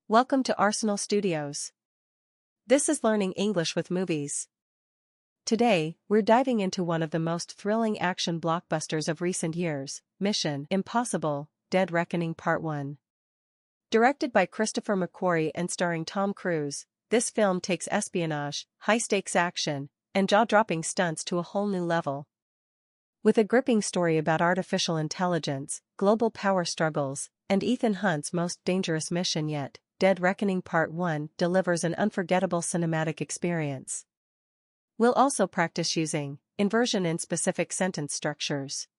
Welcome to Arsenal Studios. This is Learning English with Movies. Today, we're diving into one of the most thrilling action blockbusters of recent years, Mission: Impossible – Dead Reckoning Part 1. Directed by Christopher McQuarrie and starring Tom Cruise, this film takes espionage, high-stakes action, and jaw-dropping stunts to a whole new level. With a gripping story about artificial intelligence, global power struggles, and Ethan Hunt's most dangerous mission yet, Dead Reckoning Part 1 delivers an unforgettable cinematic experience. We'll also practice using inversion in specific sentence structures.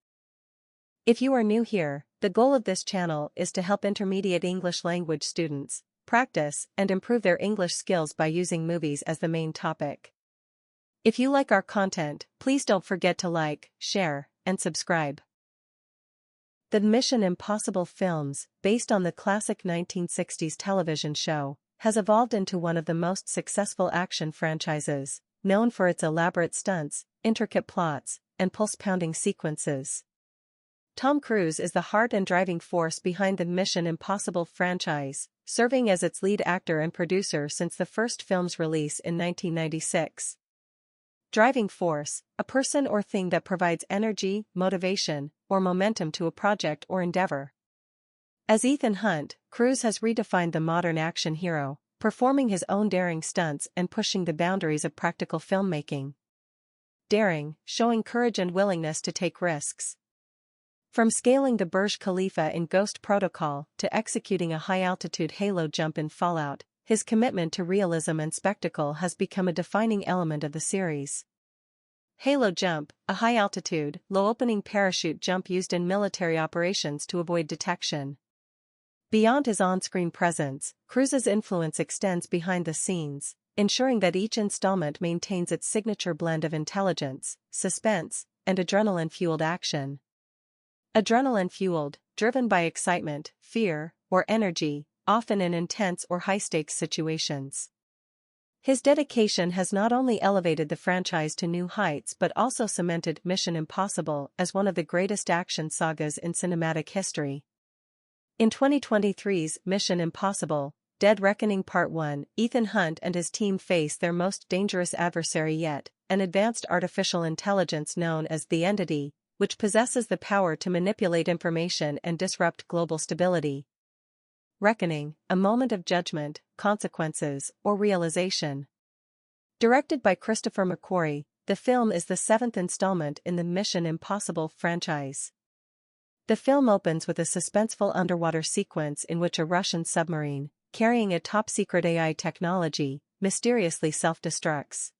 If you are new here, the goal of this channel is to help intermediate English language students practice and improve their English skills by using movies as the main topic. If you like our content, please don't forget to like, share, and subscribe. The Mission: Impossible films, based on the classic 1960s television show, has evolved into one of the most successful action franchises, known for its elaborate stunts, intricate plots, and pulse-pounding sequences. Tom Cruise is the heart and driving force behind the Mission: Impossible franchise, serving as its lead actor and producer since the first film's release in 1996. Driving force, a person or thing that provides energy, motivation, or momentum to a project or endeavor. As Ethan Hunt, Cruise has redefined the modern action hero, performing his own daring stunts and pushing the boundaries of practical filmmaking. Daring, showing courage and willingness to take risks. From scaling the Burj Khalifa in Ghost Protocol to executing a high-altitude halo jump in Fallout, his commitment to realism and spectacle has become a defining element of the series. Halo jump, a high-altitude, low-opening parachute jump used in military operations to avoid detection. Beyond his on-screen presence, Cruise's influence extends behind the scenes, ensuring that each installment maintains its signature blend of intelligence, suspense, and adrenaline-fueled action. Adrenaline-fueled, driven by excitement, fear, or energy, often in intense or high-stakes situations. His dedication has not only elevated the franchise to new heights but also cemented Mission: Impossible as one of the greatest action sagas in cinematic history. In 2023's Mission: Impossible – Dead Reckoning Part 1, Ethan Hunt and his team face their most dangerous adversary yet, an advanced artificial intelligence known as the Entity, which possesses the power to manipulate information and disrupt global stability. Reckoning, a moment of judgment, consequences, or realization. Directed by Christopher McQuarrie, the film is the seventh installment in the Mission: Impossible franchise. The film opens with a suspenseful underwater sequence in which a Russian submarine, carrying a top-secret AI technology, mysteriously self-destructs.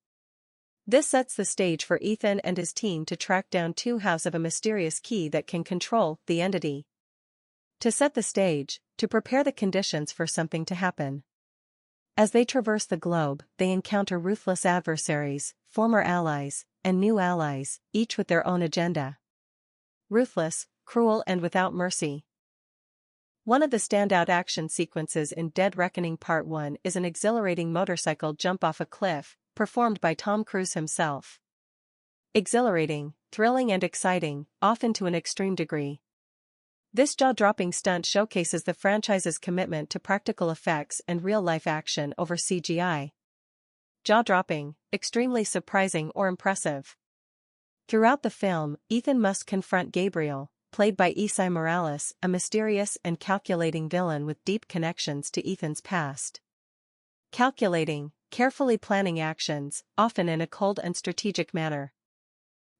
This sets the stage for Ethan and his team to track down two halves of a mysterious key that can control the Entity. To set the stage, to prepare the conditions for something to happen. As they traverse the globe, they encounter ruthless adversaries, former allies, and new allies, each with their own agenda. Ruthless, cruel and without mercy. One of the standout action sequences in Dead Reckoning Part 1 is an exhilarating motorcycle jump off a cliff, performed by Tom Cruise himself. Exhilarating, thrilling and exciting, often to an extreme degree. This jaw-dropping stunt showcases the franchise's commitment to practical effects and real-life action over CGI. Jaw-dropping, extremely surprising or impressive. Throughout the film, Ethan must confront Gabriel, played by Esai Morales, a mysterious and calculating villain with deep connections to Ethan's past. Calculating, carefully planning actions, often in a cold and strategic manner.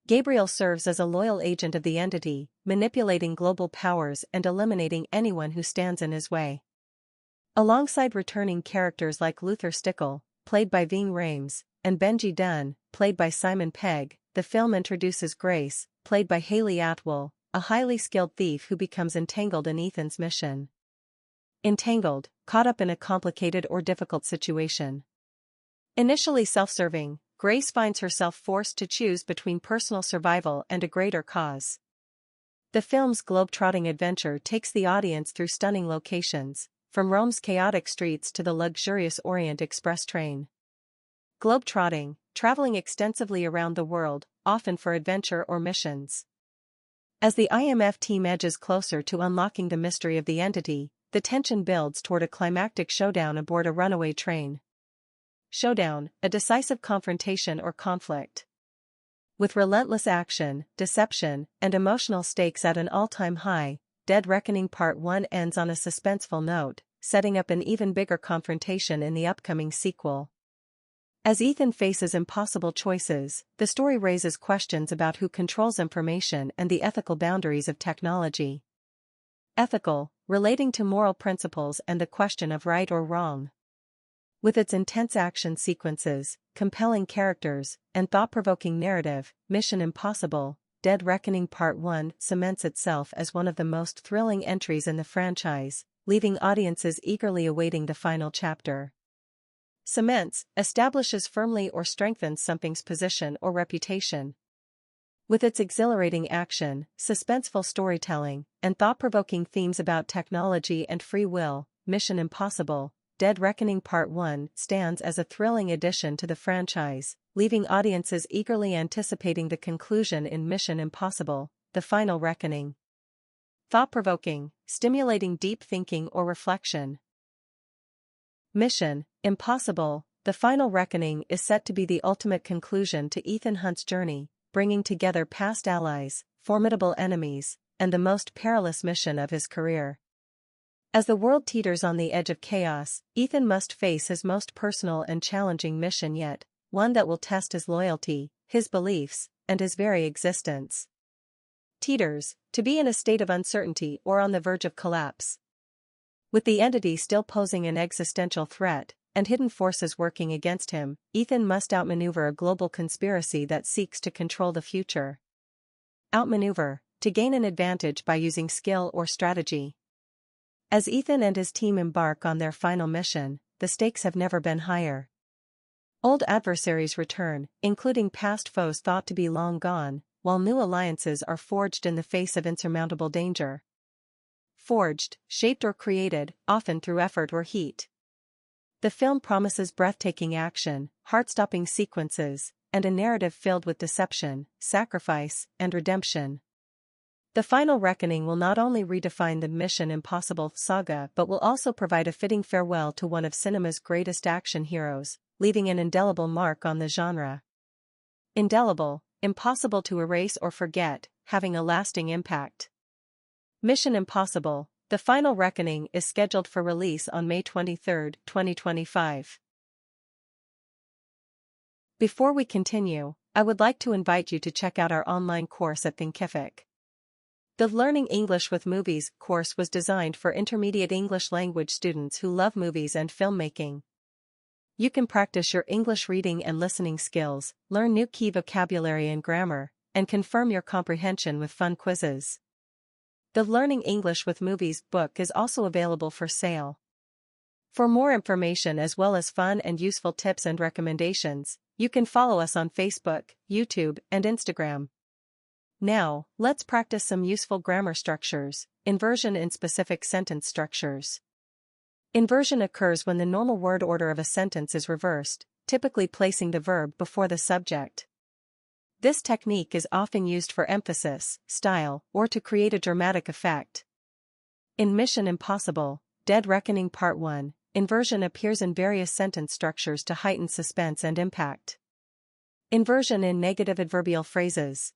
Gabriel serves as a loyal agent of the Entity, manipulating global powers and eliminating anyone who stands in his way. Alongside returning characters like Luther Stickle, played by Ving Rhames, and Benji Dunn, played by Simon Pegg, the film introduces Grace, played by Hayley Atwell, a highly skilled thief who becomes entangled in Ethan's mission. Entangled, caught up in a complicated or difficult situation. Initially self-serving, Grace finds herself forced to choose between personal survival and a greater cause. The film's globe-trotting adventure takes the audience through stunning locations, from Rome's chaotic streets to the luxurious Orient Express train. Globe-trotting, traveling extensively around the world, often for adventure or missions. As the IMF team edges closer to unlocking the mystery of the Entity, the tension builds toward a climactic showdown aboard a runaway train. Showdown, a decisive confrontation or conflict. With relentless action, deception, and emotional stakes at an all-time high, Dead Reckoning Part 1 ends on a suspenseful note, setting up an even bigger confrontation in the upcoming sequel. As Ethan faces impossible choices, the story raises questions about who controls information and the ethical boundaries of technology. Ethical, relating to moral principles and the question of right or wrong. With its intense action sequences, compelling characters, and thought-provoking narrative, Mission Impossible: Dead Reckoning Part 1 cements itself as one of the most thrilling entries in the franchise, leaving audiences eagerly awaiting the final chapter. Cements, establishes firmly or strengthens something's position or reputation. With its exhilarating action, suspenseful storytelling, and thought-provoking themes about technology and free will, Mission Impossible: Dead Reckoning Part 1 stands as a thrilling addition to the franchise, leaving audiences eagerly anticipating the conclusion in Mission Impossible: The Final Reckoning. Thought-provoking, stimulating deep thinking or reflection. Mission Impossible: The Final Reckoning is set to be the ultimate conclusion to Ethan Hunt's journey, bringing together past allies, formidable enemies, and the most perilous mission of his career. As the world teeters on the edge of chaos, Ethan must face his most personal and challenging mission yet, one that will test his loyalty, his beliefs, and his very existence. Teeters, to be in a state of uncertainty or on the verge of collapse. With the entity still posing an existential threat, and hidden forces working against him, Ethan must outmaneuver a global conspiracy that seeks to control the future. Outmaneuver, to gain an advantage by using skill or strategy. As Ethan and his team embark on their final mission, the stakes have never been higher. Old adversaries return, including past foes thought to be long gone, while new alliances are forged in the face of insurmountable danger. Forged, shaped or created, often through effort or heat. The film promises breathtaking action, heart-stopping sequences, and a narrative filled with deception, sacrifice, and redemption. The Final Reckoning will not only redefine the Mission Impossible saga but will also provide a fitting farewell to one of cinema's greatest action heroes, leaving an indelible mark on the genre. Indelible, impossible to erase or forget, having a lasting impact. Mission Impossible: The Final Reckoning is scheduled for release on May 23, 2025. Before we continue, I would like to invite you to check out our online course at THINKIFIC. The Learning English with Movies course was designed for intermediate English language students who love movies and filmmaking. You can practice your English reading and listening skills, learn new key vocabulary and grammar, and confirm your comprehension with fun quizzes. The Learning English with Movies book is also available for sale. For more information as well as fun and useful tips and recommendations, you can follow us on Facebook, YouTube, and Instagram. Now, let's practice some useful grammar structures. Inversion in specific sentence structures. Inversion occurs when the normal word order of a sentence is reversed, typically placing the verb before the subject. This technique is often used for emphasis, style, or to create a dramatic effect. In Mission Impossible: Dead Reckoning Part 1, inversion appears in various sentence structures to heighten suspense and impact. Inversion in negative adverbial phrases.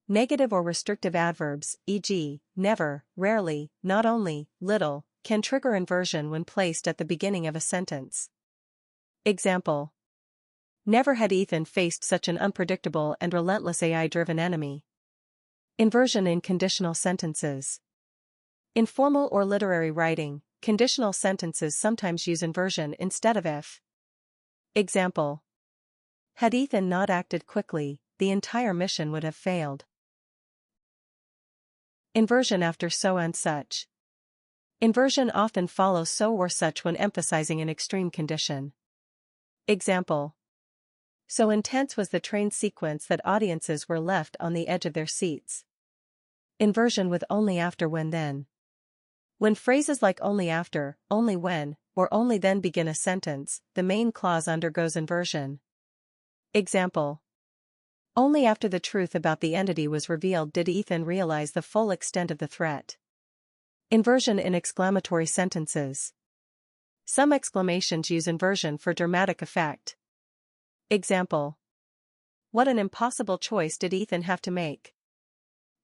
Negative or restrictive adverbs, e.g., never, rarely, not only, little, can trigger inversion when placed at the beginning of a sentence. Example: Never had Ethan faced such an unpredictable and relentless AI-driven enemy. Inversion in conditional sentences. In formal or literary writing, conditional sentences sometimes use inversion instead of if. Example: Had Ethan not acted quickly, the entire mission would have failed. Inversion after so and such. Inversion often follows so or such when emphasizing an extreme condition. Example: So intense was the train sequence that audiences were left on the edge of their seats. Inversion with only after when then. When phrases like only after, only when, or only then begin a sentence, the main clause undergoes inversion. Example: Only after the truth about the entity was revealed did Ethan realize the full extent of the threat. Inversion in exclamatory sentences. Some exclamations use inversion for dramatic effect. Example. What an impossible choice did Ethan have to make?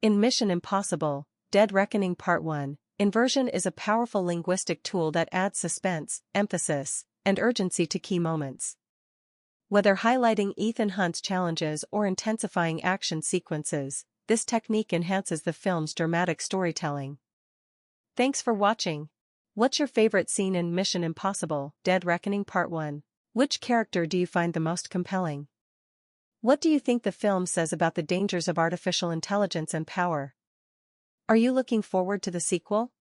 In Mission Impossible, Dead Reckoning Part 1, inversion is a powerful linguistic tool that adds suspense, emphasis, and urgency to key moments. Whether highlighting Ethan Hunt's challenges or intensifying action sequences, this technique enhances the film's dramatic storytelling. Thanks for watching. What's your favorite scene in Mission Impossible, Dead Reckoning Part 1? Which character do you find the most compelling? What do you think the film says about the dangers of artificial intelligence and power? Are you looking forward to the sequel?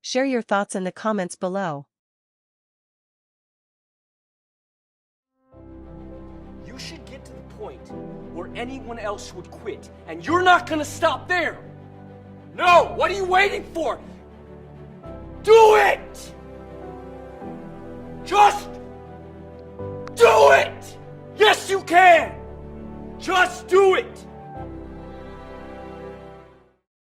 Share your thoughts in the comments below. You should get to the point where anyone else would quit, and you're not gonna stop there! No! What are you waiting for? Do it! Just do it! Yes, you can! Just do it!